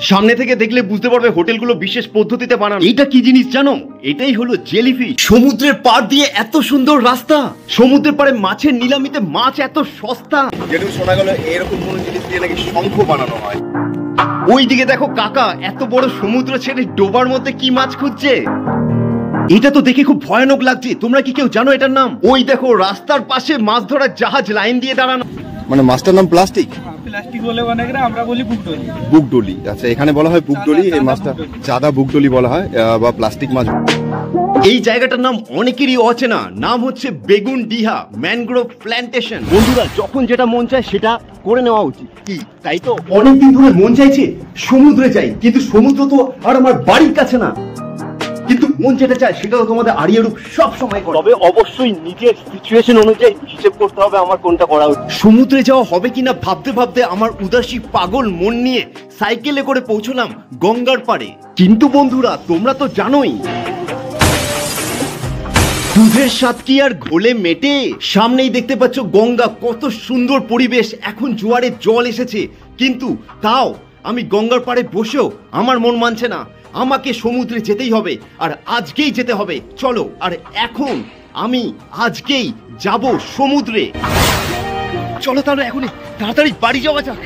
সামনে থেকে দেখলে বুঝতে পারবে হোটেলগুলো বিশেষ পদ্ধতিতে বানানো। এটা কি জিনিস জানো? এটাই হলো জেলিফিশ। সমুদ্রের পাড় দিয়ে এত সুন্দর রাস্তা, সমুদ্রের পাড়ে মাছের নিলামিতে মাছ এত সস্তা। যেটুকু শোনা গেল এরকম কোন জিনিস দিয়ে নাকি শঙ্খ বানানো হয়। ওইদিকে দেখো কাকা এত বড় সমুদ্র ছেড়ে ডোবার মধ্যে কি মাছ খুঁজছে। এটা তো দেখে খুব ভয়ানক লাগছে। তোমরা কি কেউ জানো এটার নাম? ওই দেখো রাস্তার পাশে মাছ ধরার জাহাজ লাইন দিয়ে দাঁড়ানো। মানে মাছটার নাম প্লাস্টিক? প্লাস্টিক বলে অনেকরা, আমরা বলি বুকডলি। বুকডলি, আচ্ছা এখানে বলা হয় বুকডলি। এই মাছটা চাঁদা বুকডলি বলা হয় বা প্লাস্টিক মাছ। এই জায়গাটার নাম অনেকেরই অচেনা, নাম হচ্ছে বেগুনডিহা ম্যানগ্রোভ প্ল্যান্টেশন। বন্ধুরা যখন যেটা মন চায় সেটা করে নেওয়া উচিত, কি তাই তো? অনেকদিন ধরে মন চাইছে সমুদ্রে যাই, কিন্তু সমুদ্র তো আর আমার বাড়ির কাছে না। কিন্তু মন যেটা চায় সেটা তো তোমাদের আড়িয়ারূপ সব সময় করে। তবে অবশ্যই নিজের সিচুয়েশন অনুযায়ী হিসেব করতে হবে আমার কোনটা করা উচিত। সমুদ্রে যাওয়া হবে কিনা ভাবতে ভাবতে আমার উদাসী পাগল মন নিয়ে সাইকেলে করে পৌঁছলাম গঙ্গার পাড়ে। কিন্তু বন্ধুরা তোমরা তো জানোই দুধের স্বাদ কি আর ঘোলে মেটে। সামনেই দেখতে পাচ্ছ গঙ্গা, কত সুন্দর পরিবেশ। এখন জোয়ারের জল এসেছে, কিন্তু তাও আমি গঙ্গার পাড়ে বসেও আমার মন মানছে না। আমাকে সমুদ্রে যেতেই হবে, আর আজকেই যেতে হবে। চলো, আর এখন আমি আজকেই যাব সমুদ্রে। চলো তাহলে এখনই তাড়াতাড়ি বাড়ি যাওয়া যাক।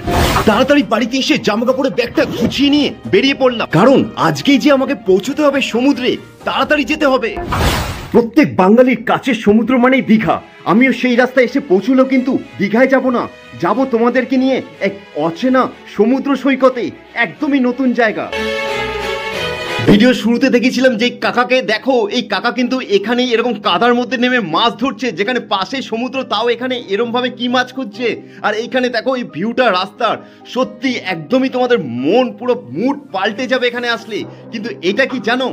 তাড়াতাড়ি বাড়িতে এসে জামা কাপড়ের ব্যাগটা গুছিয়ে নিয়ে বেরিয়ে পড়লাম, কারণ আজকেই যে আমাকে পৌঁছতে হবে সমুদ্রে, তাড়াতাড়ি যেতে হবে। প্রত্যেক বাঙালির কাছের সমুদ্র মানেই দীঘা। আমিও সেই রাস্তায় এসে পৌঁছলো, কিন্তু দীঘায় যাব না, যাব তোমাদেরকে নিয়ে এক অচেনা সমুদ্র সৈকতে, একদমই নতুন জায়গা। ভিডিও শুরুতে দেখেছিলাম যে কাকাকে, দেখো এই কাকা কিন্তু এখানেই এরকম কাদার মধ্যে নেমে মাছ ধরছে, যেখানে পাশে সমুদ্র, তাও এখানে এরকম ভাবে কি মাছ খুঁজছে। আর এইখানে দেখো এই ভিউটা রাস্তার, সত্যি একদমই তোমাদের মন পুরো মুড পাল্টে যাবে এখানে আসলে। কিন্তু এটা কি জানো,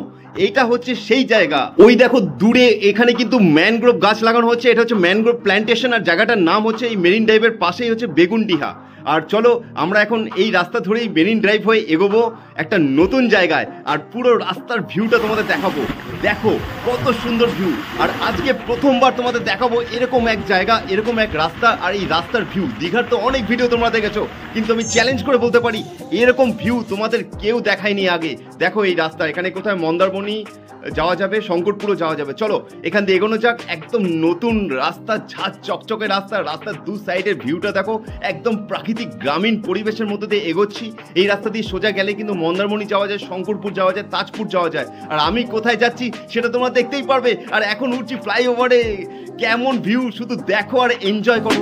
এইটা হচ্ছে সেই জায়গা। ওই দেখো দূরে এখানে কিন্তু ম্যানগ্রোভ গাছ লাগানো হচ্ছে, এটা হচ্ছে ম্যানগ্রোভ প্ল্যান্টেশন। আর জায়গাটার নাম হচ্ছে এই মেরিন ড্রাইভের পাশেই হচ্ছে বেগুনডিহা। আর চলো আমরা এখন এই রাস্তা ধরেই মেরিন ড্রাইভ হয়ে এগোবো একটা নতুন জায়গায়, আর পুরো রাস্তার ভিউটা তোমাদের দেখাবো। দেখো কত সুন্দর ভিউ। আর আজকে প্রথমবার তোমাদের দেখাবো এরকম এক জায়গা, এরকম এক রাস্তা, আর এই রাস্তার ভিউ। দীঘার তো অনেক ভিডিও তোমরা দেখেছো, কিন্তু আমি চ্যালেঞ্জ করে বলতে পারি এরকম ভিউ তোমাদের কেউ দেখায়নি আগে। দেখো এই রাস্তা, এখানে কোথায় মন্দারমণি যাওয়া যাবে, শঙ্করপুরও যাওয়া যাবে। চলো এখান দিয়ে এগোনো যাক। একদম নতুন রাস্তা, ঝাঁজ চকচকে রাস্তা, রাস্তার দু সাইডের ভিউটা দেখো, একদম প্রাকৃতিক গ্রামীণ পরিবেশের মধ্যে দিয়ে এগোচ্ছি। এই রাস্তা দিয়ে সোজা গেলে কিন্তু মন্দারমণি যাওয়া যায়, শঙ্করপুর যাওয়া যায়, তাজপুর যাওয়া যায়। আর আমি কোথায় যাচ্ছি সেটা তোমরা দেখতেই পারবে। আর এখন উঠছি ফ্লাইওভারে, কেমন ভিউ শুধু দেখো আর এনজয় করো।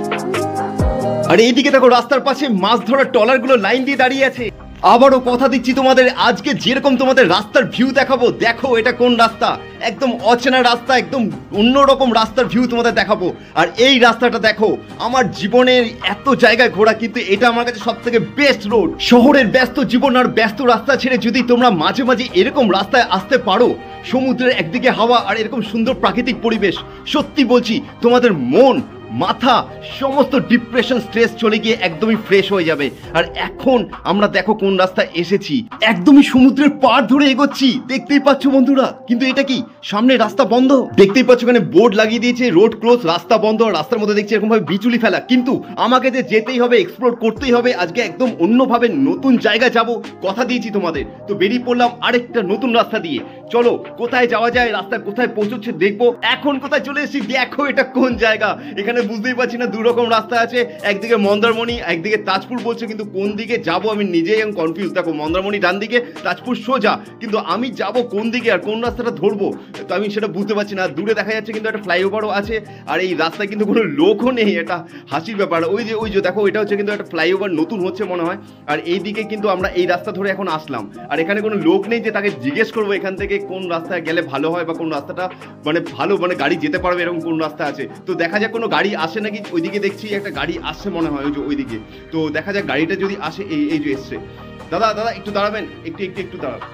আর এইদিকে দেখো রাস্তার পাশে মাছ ধরার ট্রলারগুলো লাইন দিয়ে দাঁড়িয়ে আছে। আবারও কথা দিচ্ছি তোমাদের, আজকে যেরকম তোমাদের রাস্তার ভিউ দেখাবো, দেখো এটা কোন রাস্তা, একদম অচেনা রাস্তা, একদম অন্যরকম রাস্তার ভিউ তোমাদের দেখাবো। আর এই রাস্তাটা দেখো, আমার জীবনের এত জায়গায় ঘোরা, কিন্তু এটা আমার কাছে সব থেকে বেস্ট রোড। শহরের ব্যস্ত জীবন আর ব্যস্ত রাস্তা ছেড়ে যদি তোমরা মাঝে মাঝে এরকম রাস্তায় আসতে পারো, সমুদ্রের একদিকে হাওয়া আর এরকম সুন্দর প্রাকৃতিক পরিবেশ, সত্যি বলছি তোমাদের মন, মাথা, সমস্ত ডিপ্রেশন, স্ট্রেস চলে গিয়ে একদমই ফ্রেশ হয়ে যাবে। আর এখন আমরা দেখো কোন রাস্তায় এসেছি, একদমই সমুদ্রের পাড় ধরে এগোচ্ছি, দেখতেই পাচ্ছ বন্ধুরা। কিন্তু এটা কি, সামনে রাস্তা বন্ধ, দেখতেই পাচ্ছ এখানে বোর্ড লাগিয়ে দিয়েছে রোড ক্লোজ, রাস্তা বন্ধ। আর রাস্তার মধ্যে দেখছি এরকম ভাবে বিচুলি ফেলা, কিন্তু আমাকে যে যেতেই হবে, এক্সপ্লোর করতেই হবে। আজকে একদম অন্যভাবে নতুন জায়গায় যাব, কথা দিয়েছি তোমাদের। তো বেরিয়ে পড়লাম আরেকটা নতুন রাস্তা দিয়ে। চলো কোথায় যাওয়া যায়, রাস্তা কোথায় পৌঁছচ্ছে দেখবো। এখন কোথায় চলে এসেছি, দেখো এটা কোন জায়গা। এখানে বুঝতেই পারছি না, দু রকম রাস্তা আছে, একদিকে মন্দারমণি, একদিকে তাজপুর বলছে, কিন্তু কোন দিকে যাব আমি নিজেই আমি কনফিউজ। দেখো মন্দারমণি ডান দিকে, তাজপুর সোজা, কিন্তু আমি যাব কোন দিকে আর কোন রাস্তাটা ধরবো তো আমি সেটা বুঝতে পারছি না। দূরে দেখা যাচ্ছে কিন্তু একটা ফ্লাইওভারও আছে, আর এই রাস্তায় কিন্তু কোনো লোকও নেই, এটা হাসির ব্যাপার। ওই যে দেখো, এটা হচ্ছে কিন্তু একটা ফ্লাইওভার নতুন হচ্ছে মনে হয়। আর এই দিকে কিন্তু আমরা এই রাস্তা ধরে এখন আসলাম, আর এখানে কোনো লোক নেই যে তাকে জিজ্ঞেস করবো এখান থেকে কোন রাস্তায় গেলে ভালো হয়, বা কোন রাস্তাটা মানে ভালো, মানে গাড়ি যেতে পারবে এরকম কোন রাস্তা আছে। তো দেখা যাক কোনো গাড়ি আসে নাকি। ওইদিকে দেখছি একটা গাড়ি আসছে মনে হয়, ওই যে ওইদিকে। তো দেখা যাক গাড়িটা যদি আসে। এই যে এসছে। দাদা একটু দাঁড়াবেন, একটু দাঁড়াবেন।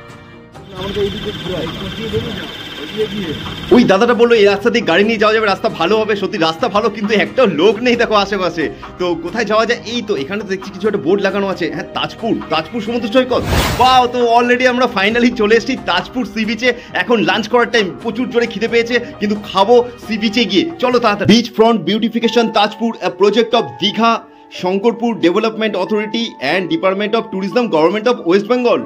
ওই দাদাটা বললো এই রাস্তা দিয়ে গাড়ি নিয়ে যাওয়া যাবে, রাস্তা ভালো হবে। সত্যি রাস্তা ভালো, কিন্তু একটাও লোক নেই দেখো আশেপাশে। তো কোথায় যাওয়া যায়? এই তো এখানে তো দেখছি কিছু একটা বোর্ড লাগানো আছে। হ্যাঁ, তাজপুর সমুদ্র সৈকত। বাহ, তো অলরেডি আমরা ফাইনালি চলে এসেছি তাজপুর সি বিচে। এখন লাঞ্চ করার টাইম, প্রচুর জোরে খিদে পেয়েছে, কিন্তু খাবো সি বিচে গিয়ে। চলো তাড়াতাড়ি। Beach front beautification Tajpur, project of Digha Shankarpur development authority and department of tourism, government of West Bengal.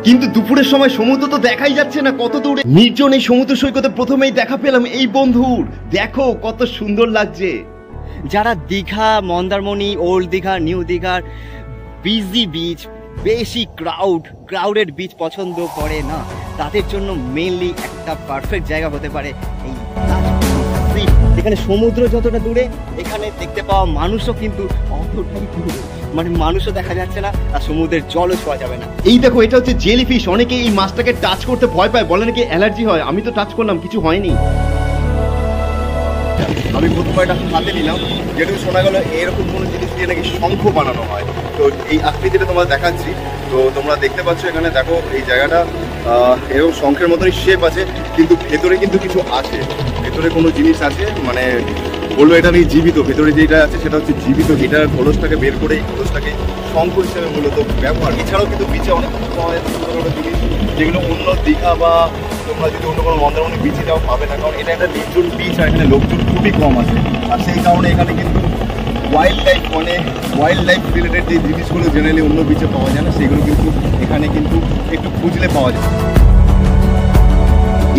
কিন্তু দুপুরের সময় সমুদ্র তো দেখাই যাচ্ছে না, কত দূরে নির্জন এই সমুদ্র সৈকতে প্রথমেই দেখা পেলাম এই বন্ধুর। দেখো কত সুন্দর লাগছে। যারা দীঘা, মন্দারমণি, ওল্ড দীঘা, নিউ দীঘার বিজি বিচ, বেশি ক্রাউডেড বিচ পছন্দ করে না, তাদের জন্য মেইনলি একটা পারফেক্ট জায়গা হতে পারে এই দ্বীপ। এখানে সমুদ্র যতটা দূরে, এখানে দেখতে পাওয়া মানুষও কিন্তু অতটাই দূরে, মানে মানুষও দেখা যাচ্ছে না আর সমুদ্রের জলও ছোঁয়া যাবে না। এই দেখো, এটা হচ্ছে জেলিফিশ। অনেকে এই মাছটাকে টাচ করতে ভয় পায়, বলে নাকি অ্যালার্জি হয়। আমি তো টাচ করলাম, কিছু হয়নি। আমি প্রথমে এটা হাতে নিলাম, যেটুকু শোনা গেল এরকম কোনো জিনিস দিয়ে নাকি শঙ্খ বানানো হয়। তো এই আকৃতিটা তোমরা দেখাচ্ছি, তো তোমরা দেখতে পাচ্ছ এখানে দেখো এই জায়গাটা এরকম শঙ্খের মতনই শেপ আছে, কিন্তু ভেতরে কিন্তু কিছু আছে, ভেতরে কোনো জিনিস আছে, মানে বলবো এটা নাকি জীবিত। ভেতরে যেটা আছে সেটা হচ্ছে জীবিত। এটার খোলসটাকে বের করে এই খোলসটাকে শঙ্খ হিসেবে মূলত ব্যবহার। এছাড়াও কিন্তু বিচে অনেক জিনিস যেগুলো অন্য দীঘা বা তোমরা যদি অন্য কোনো মন্দারমণি বিচে যাও পাবে না, কারণ এটা একটা নির্জন বিচ আর এখানে লোকজন খুবই কম আছে। আর সেই কারণে এখানে কিন্তু ওয়াইল্ড লাইফ রিলেটেড যে জিনিসগুলো জেনারেলি অন্য বিচে পাওয়া যায় না, সেগুলো কিন্তু এখানে কিন্তু একটু খুঁজলে পাওয়া যায়।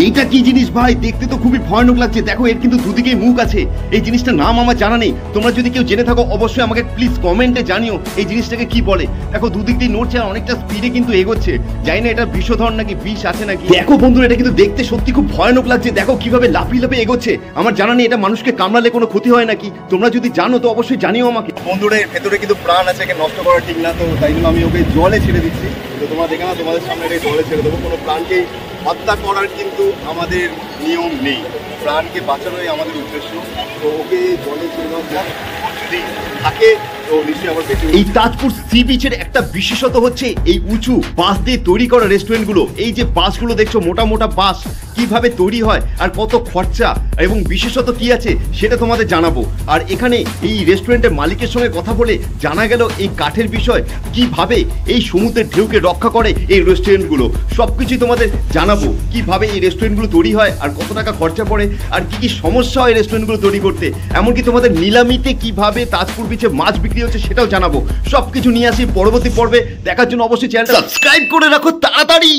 এইটা কি জিনিস ভাই? দেখতে তো খুবই ভয়ানক লাগছে। দেখো, এর কিন্তু দুদিকেই মুখ আছে। এই জিনিসটার নাম আমার জানা নেই, তোমরা যদি কেউ জেনে থাকো অবশ্যই আমাকে প্লিজ কমেন্টে জানিও এই জিনিসটাকে কি বলে। দেখো, দুদিক দিয়ে নড়ছে আর অনেকটা স্পিডে কিন্তু এগোচ্ছে। জানি না এটা বিষধর নাকি বিষ আছে নাকি। দেখো বন্ধুরা, এটা কিন্তু দেখতে সত্যি খুব ভয়ানক লাগছে। দেখো কিভাবে লাফিয়ে লাফিয়ে এগোচ্ছে। আমার জানা নেই এটা মানুষকে কামড়ালে কোনো ক্ষতি হয় নাকি। তোমরা যদি জানো তো অবশ্যই জানিও আমাকে। বন্ধুরা, এর ভেতরে কিন্তু প্রাণ আছে, একে নষ্ট করা ঠিক না, তো তাই জন্য আমি ওকে জলে ছেড়ে দিচ্ছি। তো তোমরা দেখে না, তোমাদের সামনে এটা জলে ছেড়ে দেবো। কোনো প্রাণকেই হত্যা করার কিন্তু আমাদের নিয়ম নেই, প্রাণকে বাঁচানোই আমাদের উদ্দেশ্য। তো ওকে জলে ছেড়ে দেওয়ার পর যদি থাকে তো নিশ্চয়ই আবার বেঁচে। এই তাজপুর সি বিচের একটা বিশেষত হচ্ছে এই উঁচু বাঁশ দিয়ে তৈরি করা রেস্টুরেন্টগুলো। এই যে বাঁশগুলো দেখছো, মোটা মোটা বাঁশ, কিভাবে তৈরি হয় আর কত খরচা এবং বিশেষত কি আছে সেটা তোমাদের জানাবো। আর এখানে এই রেস্টুরেন্টের মালিকের সঙ্গে কথা বলে জানা গেল এই কাঠের বিষয়, কিভাবে এই সমুদ্রের ঢেউকে রক্ষা করে এই রেস্টুরেন্টগুলো। সবকিছুই তোমাদের জানাবো, কিভাবে এই রেস্টুরেন্টগুলো তৈরি হয় আর কত টাকা খরচা পড়ে আর কি কি সমস্যা হয় রেস্টুরেন্টগুলো তৈরি করতে। এমনকি তোমাদের নিলামিতে কিভাবে তাজপুর বিচে মাছ বিক্রি হচ্ছে সেটাও জানাবো। সবকিছু নিয়ে আসি পরবর্তী পর্বে। দেখার জন্য অবশ্যই চ্যানেলটা সাবস্ক্রাইব করে রাখো তাড়াতাড়ি।